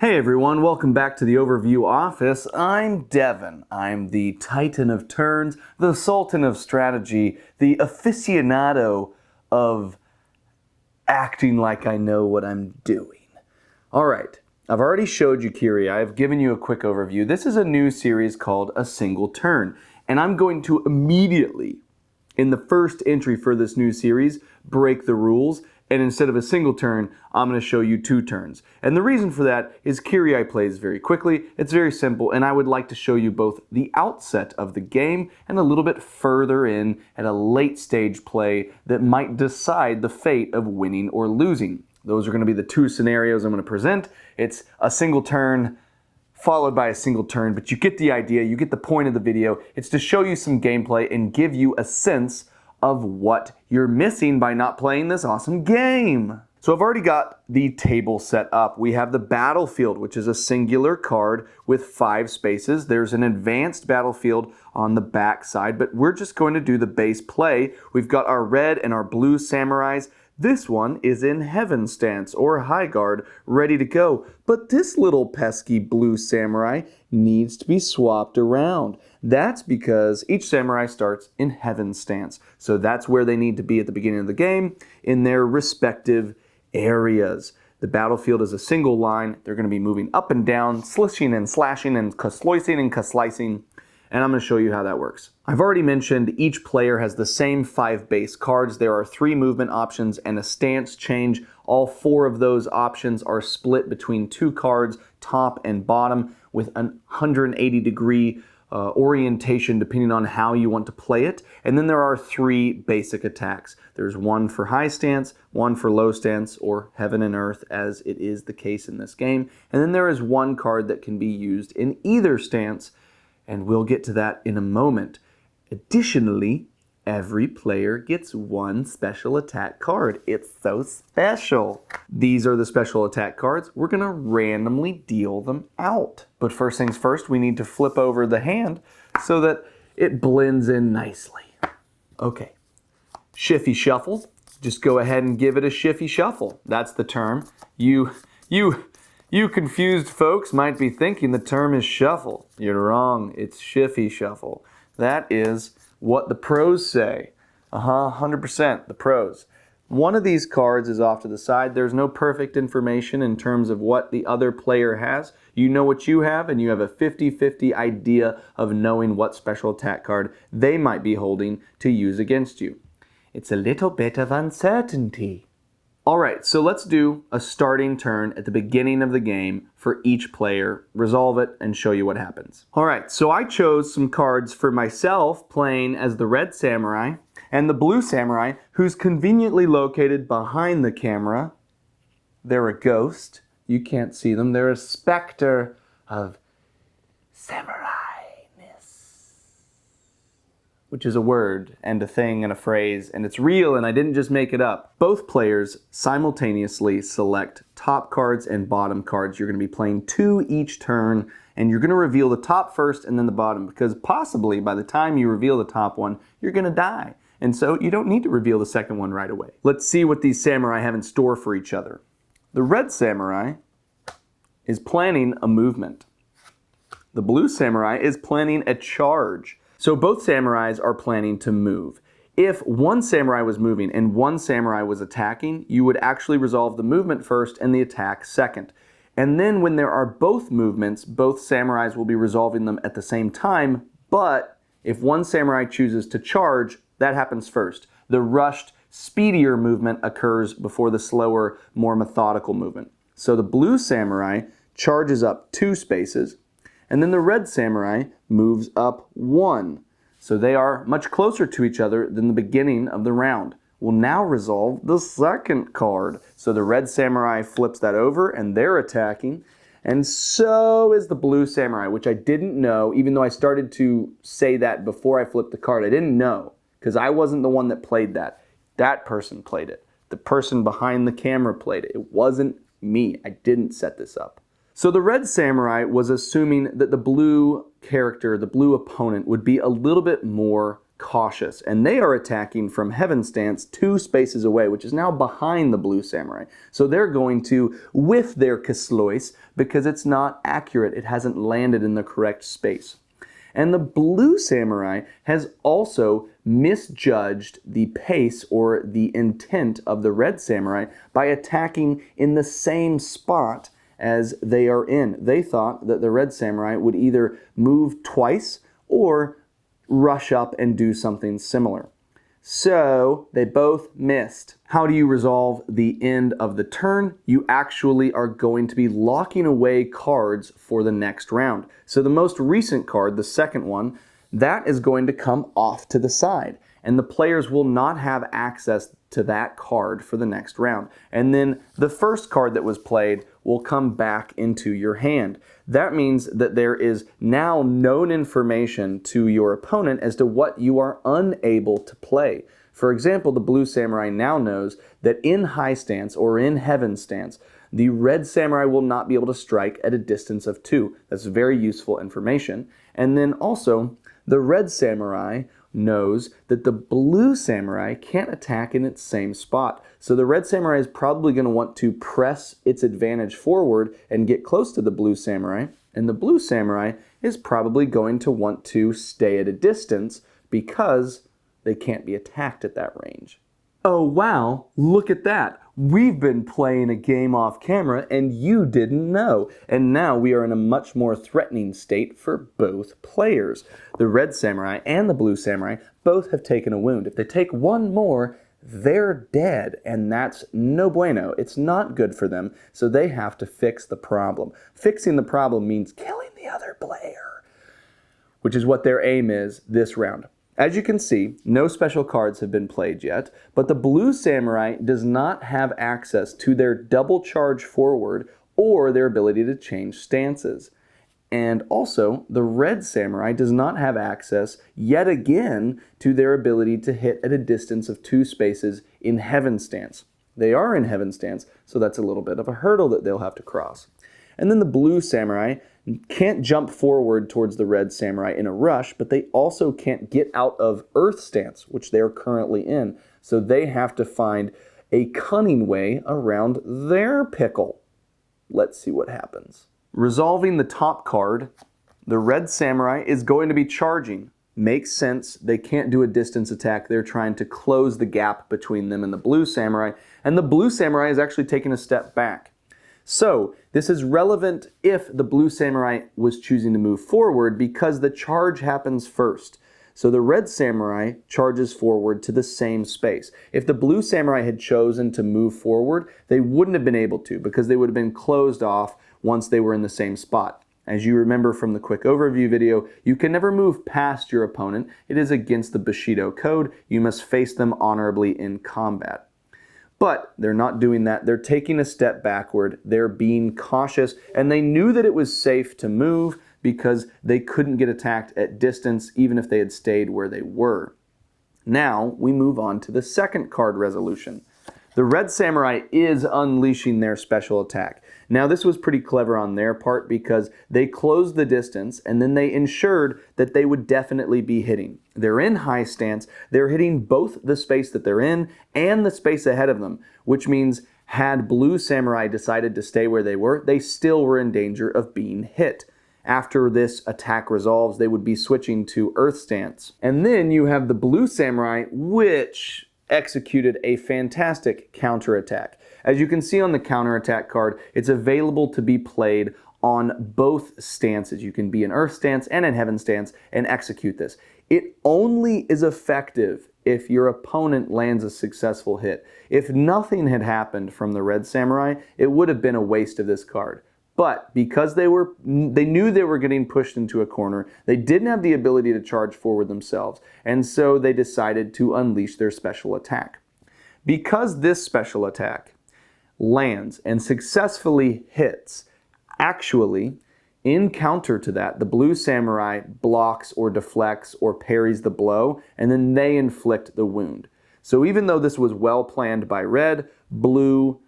Hey everyone, welcome back to the Overview Office. I'm Devin. I'm the Titan of Turns, the Sultan of Strategy, the aficionado of acting like I know what I'm doing. Alright, I've already showed you Kiri-ai. I've given you a quick overview. This is a new series called A Single Turn, and I'm going to immediately, in the first entry for this new series, break the rules. And instead of a single turn, I'm going to show you 2 turns. And the reason for that is Kiri-ai plays very quickly, it's very simple, and I would like to show you both the outset of the game and a little bit further in at a late stage play that might decide the fate of winning or losing. Those are going to be the 2 scenarios I'm going to present. It's a single turn followed by a single turn, but you get the idea, you get the point of the video. It's to show you some gameplay and give you a sense of what you're missing by not playing this awesome game. So I've already got the table set up. We have the battlefield, which is a singular card with 5 spaces. There's an advanced battlefield on the back side, but we're just going to do the base play. We've got our red and our blue samurais. This one is in heaven stance or high guard, ready to go. But this little pesky blue samurai needs to be swapped around. That's because each samurai starts in heaven stance. So that's where they need to be at the beginning of the game in their respective areas. The battlefield is a single line. They're going to be moving up and down, slishing and slashing and kasloicing and kaslicing. And I'm going to show you how that works. I've already mentioned each player has the same 5 base cards. There are 3 movement options and a stance change. All 4 of those options are split between 2 cards, top and bottom, with an 180-degree orientation depending on how you want to play it. And then there are 3 basic attacks. There's 1 for high stance, 1 for low stance, or heaven and earth, as it is the case in this game. And then there is 1 card that can be used in either stance, and we'll get to that in a moment. Additionally, every player gets 1 special attack card. It's so special. These are the special attack cards. We're going to randomly deal them out. But first things first, we need to flip over the hand so that it blends in nicely. Okay, shiffy shuffle. Just go ahead and give it a shiffy shuffle. That's the term. You confused folks might be thinking the term is shuffle. You're wrong. It's shiffy shuffle. That is what the pros say. 100%, the pros. One of these cards is off to the side. There's no perfect information in terms of what the other player has. You know what you have, and you have a 50-50 idea of knowing what special attack card they might be holding to use against you. It's a little bit of uncertainty. Alright, so let's do a starting turn at the beginning of the game for each player, resolve it, and show you what happens. Alright, so I chose some cards for myself playing as the red samurai and the blue samurai, who's conveniently located behind the camera. They're a ghost. You can't see them. They're a specter of samurai-ness, which is a word and a thing and a phrase, and it's real, and I didn't just make it up. Both players simultaneously select top cards and bottom cards. You're going to be playing 2 each turn, and you're going to reveal the top first and then the bottom, because possibly by the time you reveal the top one, you're going to die. And so you don't need to reveal the second one right away. Let's see what these samurai have in store for each other. The red samurai is planning a movement. The blue samurai is planning a charge. So both samurais are planning to move. If one samurai was moving and one samurai was attacking, you would actually resolve the movement first and the attack second. And then when there are both movements, both samurais will be resolving them at the same time, but if one samurai chooses to charge, that happens first. The rushed, speedier movement occurs before the slower, more methodical movement. So the blue samurai charges up 2 spaces, and then the red samurai moves up 1. So they are much closer to each other than the beginning of the round. We'll now resolve the second card. So the red samurai flips that over and they're attacking. And so is the blue samurai, which I didn't know, even though I started to say that before I flipped the card. I didn't know, because I wasn't the one that played that. That person played it. The person behind the camera played it. It wasn't me. I didn't set this up. So the red samurai was assuming that the blue character, the blue opponent, would be a little bit more cautious, and they are attacking from heaven stance 2 spaces away, which is now behind the blue samurai. So they're going to whiff their kislois because it's not accurate. It hasn't landed in the correct space. And the blue samurai has also misjudged the pace or the intent of the red samurai by attacking in the same spot as they are in. They thought that the red samurai would either move twice or rush up and do something similar. So they both missed. How do you resolve the end of the turn? You actually are going to be locking away cards for the next round. So the most recent card, the second one, that is going to come off to the side, and the players will not have access to that card for the next round. And then the first card that was played will come back into your hand. That means that there is now known information to your opponent as to what you are unable to play. For example, the blue samurai now knows that in high stance or in heaven stance, the red samurai will not be able to strike at a distance of 2. That's very useful information. And then also, the red samurai knows that the blue samurai can't attack in its same spot. So the red samurai is probably going to want to press its advantage forward and get close to the blue samurai. And the blue samurai is probably going to want to stay at a distance because they can't be attacked at that range. Oh wow, look at that. We've been playing a game off camera and you didn't know. And now we are in a much more threatening state for both players. The red samurai and the blue samurai both have taken a wound. If they take one more, they're dead, and that's no bueno. It's not good for them, so they have to fix the problem. Fixing the problem means killing the other player, which is what their aim is this round. As you can see, no special cards have been played yet, but the blue samurai does not have access to their double charge forward or their ability to change stances. And also, the red samurai does not have access yet again to their ability to hit at a distance of 2 spaces in heaven stance. They are in heaven stance, so that's a little bit of a hurdle that they'll have to cross. And then the blue samurai can't jump forward towards the red samurai in a rush, but they also can't get out of earth stance, which they are currently in. So they have to find a cunning way around their pickle. Let's see what happens. Resolving the top card, the red samurai is going to be charging. Makes sense. They can't do a distance attack. They're trying to close the gap between them and the blue samurai. And the blue samurai is actually taking a step back. So this is relevant if the blue samurai was choosing to move forward because the charge happens first. So the red samurai charges forward to the same space. If the blue samurai had chosen to move forward, they wouldn't have been able to because they would have been closed off once they were in the same spot. As you remember from the quick overview video, you can never move past your opponent. It is against the Bushido code. You must face them honorably in combat. But they're not doing that. They're taking a step backward. They're being cautious, and they knew that it was safe to move because they couldn't get attacked at distance even if they had stayed where they were. Now we move on to the second card resolution. The red samurai is unleashing their special attack. Now this was pretty clever on their part because they closed the distance and then they ensured that they would definitely be hitting. They're in high stance, they're hitting both the space that they're in and the space ahead of them, which means had blue samurai decided to stay where they were, they still were in danger of being hit. After this attack resolves, they would be switching to earth stance. And then you have the blue samurai, which executed a fantastic counterattack. As you can see on the counterattack card, it's available to be played on both stances. You can be in earth stance and in heaven stance and execute this. It only is effective if your opponent lands a successful hit. If nothing had happened from the red samurai, it would have been a waste of this card. But because they knew they were getting pushed into a corner, they didn't have the ability to charge forward themselves, and so they decided to unleash their special attack. Because this special attack lands and successfully hits, actually, in counter to that, the blue samurai blocks or deflects or parries the blow, and then they inflict the wound. So even though this was well planned by red, blue,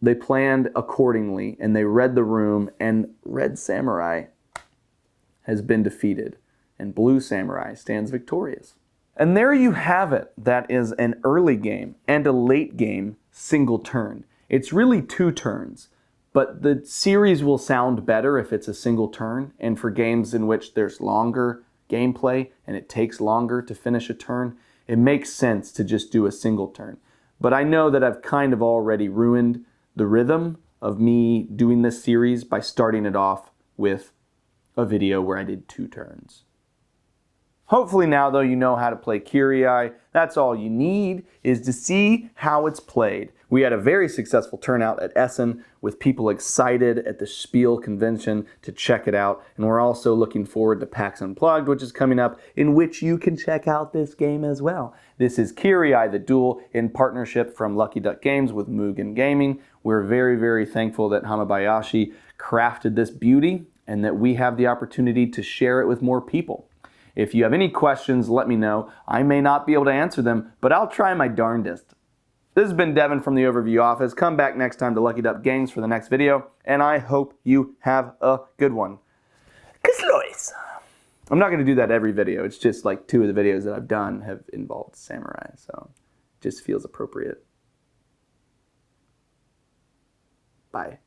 they planned accordingly, and they read the room, and red samurai has been defeated, and blue samurai stands victorious. And there you have it. That is an early game and a late game single turn. It's really 2 turns, but the series will sound better if it's a single turn, and for games in which there's longer gameplay and it takes longer to finish a turn, it makes sense to just do a single turn. But I know that I've kind of already ruined the rhythm of me doing this series by starting it off with a video where I did 2 turns. Hopefully now, though, you know how to play Kiri-ai. That's all you need, is to see how it's played. We had a very successful turnout at Essen with people excited at the Spiel convention to check it out. And we're also looking forward to PAX Unplugged, which is coming up, in which you can check out this game as well. This is Kiri-ai the Duel in partnership from Lucky Duck Games with Mugen Gaming. We're very, very thankful that Hamabayashi crafted this beauty and that we have the opportunity to share it with more people. If you have any questions, let me know. I may not be able to answer them, but I'll try my darndest. This has been Devin from the Overview Office. Come back next time to Lucky Duck Games for the next video, and I hope you have a good one. Kislois. I'm not going to do that every video. It's just like 2 of the videos that I've done have involved samurai, so it just feels appropriate. Bye.